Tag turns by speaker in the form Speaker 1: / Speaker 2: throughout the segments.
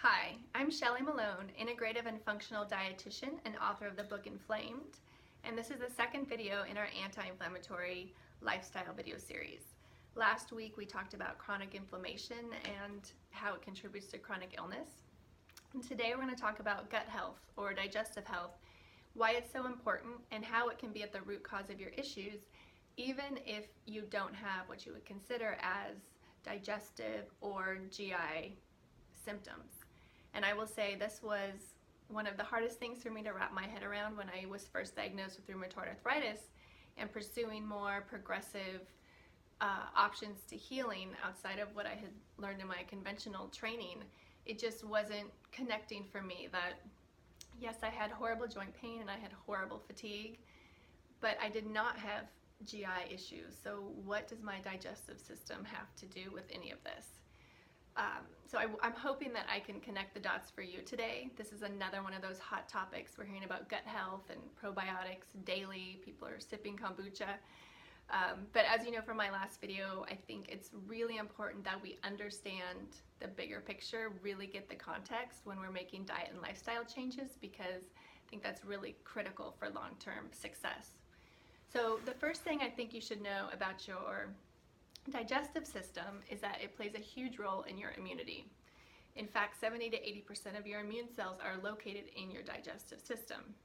Speaker 1: Hi, I'm Shelley Malone, integrative and functional dietitian and author of the book Inflamed, and this is the second video in our anti-inflammatory lifestyle video series. Last week we talked about chronic inflammation and how it contributes to chronic illness. And today we're going to talk about gut health or digestive health, why it's so important, and how it can be at the root cause of your issues, even if you don't have what you would consider as digestive or GI symptoms. And I will say this was one of the hardest things for me to wrap my head around when I was first diagnosed with rheumatoid arthritis and pursuing more progressive options to healing outside of what I had learned in my conventional training. It just wasn't connecting for me that, yes, I had horrible joint pain and I had horrible fatigue, but I did not have GI issues. So what does my digestive system have to do with any of this? So I'm hoping that I can connect the dots for you today. This is another one of those hot topics. We're hearing about gut health and probiotics daily. People are sipping kombucha. But as you know from my last video, I think it's really important that we understand the bigger picture, really get the context when we're making diet and lifestyle changes, because I think that's really critical for long-term success. So the first thing I think you should know about your digestive system is that it plays a huge role in your immunity. In fact, 70 to 80% of your immune cells are located in your digestive system.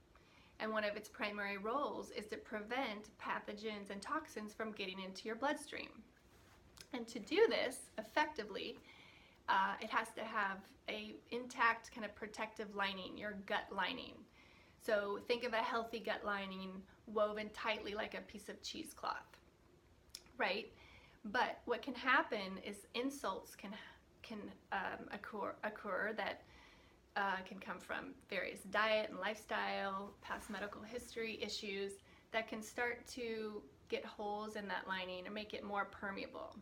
Speaker 1: And one of its primary roles is to prevent pathogens and toxins from getting into your bloodstream. And to do this effectively, it has to have an intact kind of protective lining, your gut lining. So think of a healthy gut lining woven tightly like a piece of cheesecloth, right? But what can happen is insults can occur that can come from various diet and lifestyle, past medical history issues that can start to get holes in that lining and make it more permeable.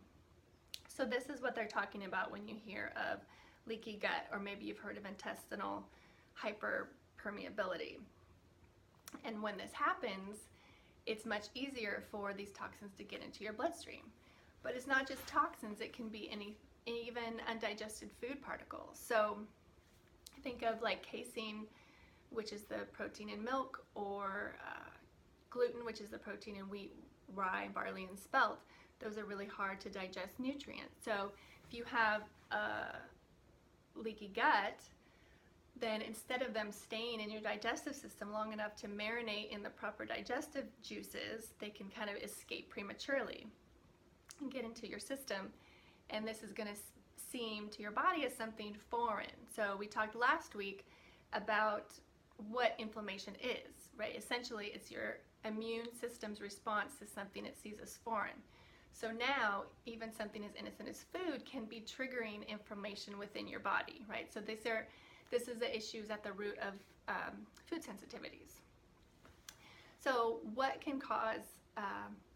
Speaker 1: So this is what they're talking about when you hear of leaky gut, or maybe you've heard of intestinal hyperpermeability. And when this happens, it's much easier for these toxins to get into your bloodstream. But it's not just toxins, it can be even undigested food particles. So think of like casein, which is the protein in milk, or gluten, which is the protein in wheat, rye, barley, and spelt. Those are really hard to digest nutrients. So if you have a leaky gut, then instead of them staying in your digestive system long enough to marinate in the proper digestive juices, they can kind of escape prematurely and get into your system, and this is going to seem to your body as something foreign. So we talked last week about what inflammation is, right? Essentially, it's your immune system's response to something it sees as foreign. So now, even something as innocent as food can be triggering inflammation within your body, right? So this is the issues at the root of food sensitivities. So what can cause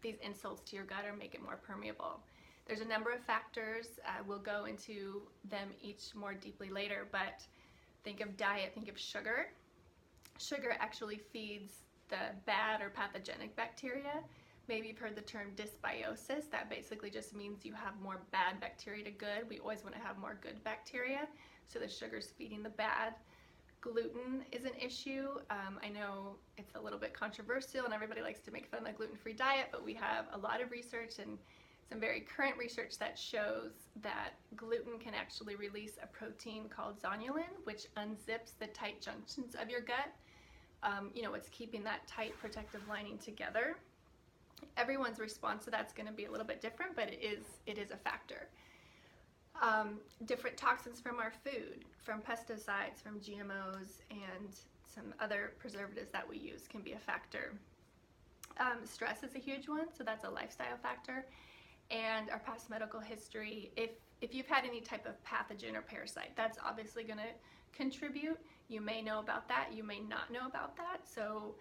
Speaker 1: these insults to your gut or make it more permeable? There's a number of factors. We'll go into them each more deeply later, but think of diet, think of sugar. Sugar actually feeds the bad or pathogenic bacteria. Maybe you've heard the term dysbiosis. That basically just means you have more bad bacteria to good. We always want to have more good bacteria, so the sugar's feeding the bad. Gluten is an issue. I know it's a little bit controversial and everybody likes to make fun of the gluten-free diet, but we have a lot of research and some very current research that shows that gluten can actually release a protein called zonulin, which unzips the tight junctions of your gut. It's keeping that tight protective lining together. Everyone's response to that's going to be a little bit different, but it is a factor. Different toxins from our food, from pesticides, from GMOs, and some other preservatives that we use can be a factor. Stress is a huge one, so that's a lifestyle factor. And our past medical history, if you've had any type of pathogen or parasite, that's obviously going to contribute. You may know about that, you may not know about that, so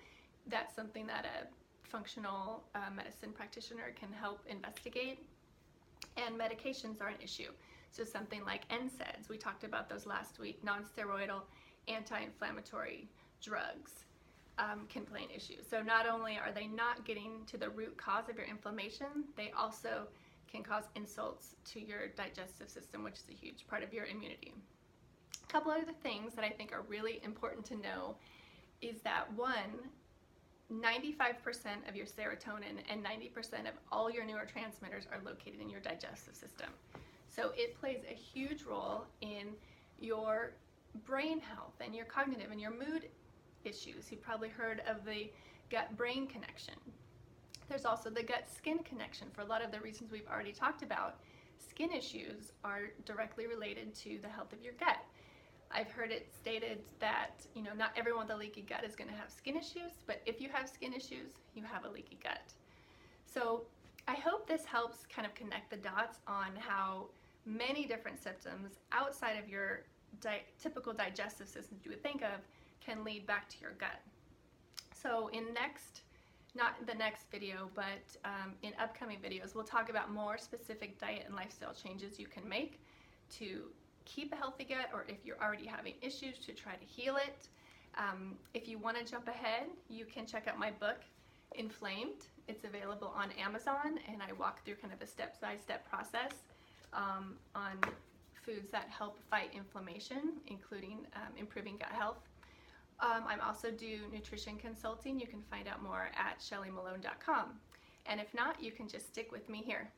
Speaker 1: that's something that a functional medicine practitioner can help investigate. And medications are an issue. So something like NSAIDs, we talked about those last week, non-steroidal anti-inflammatory drugs can play an issue. So not only are they not getting to the root cause of your inflammation, they also can cause insults to your digestive system, which is a huge part of your immunity. A couple other things that I think are really important to know is that 95% of your serotonin and 90% of all your neurotransmitters are located in your digestive system. So it plays a huge role in your brain health and your cognitive and your mood issues. You've probably heard of the gut-brain connection. There's also the gut-skin connection. For a lot of the reasons we've already talked about, skin issues are directly related to the health of your gut. I've heard it stated that, not everyone with a leaky gut is going to have skin issues, but if you have skin issues, you have a leaky gut. So I hope this helps kind of connect the dots on how many different symptoms outside of your typical digestive system you would think of can lead back to your gut. So not the next video, but in upcoming videos, we'll talk about more specific diet and lifestyle changes you can make to keep a healthy gut, or if you're already having issues, to try to heal it. If you want to jump ahead, you can check out my book, Inflamed. It's available on Amazon, and I walk through kind of a step-by-step process on foods that help fight inflammation, including improving gut health. I also do nutrition consulting. You can find out more at ShellyMalone.com. And if not, you can just stick with me here.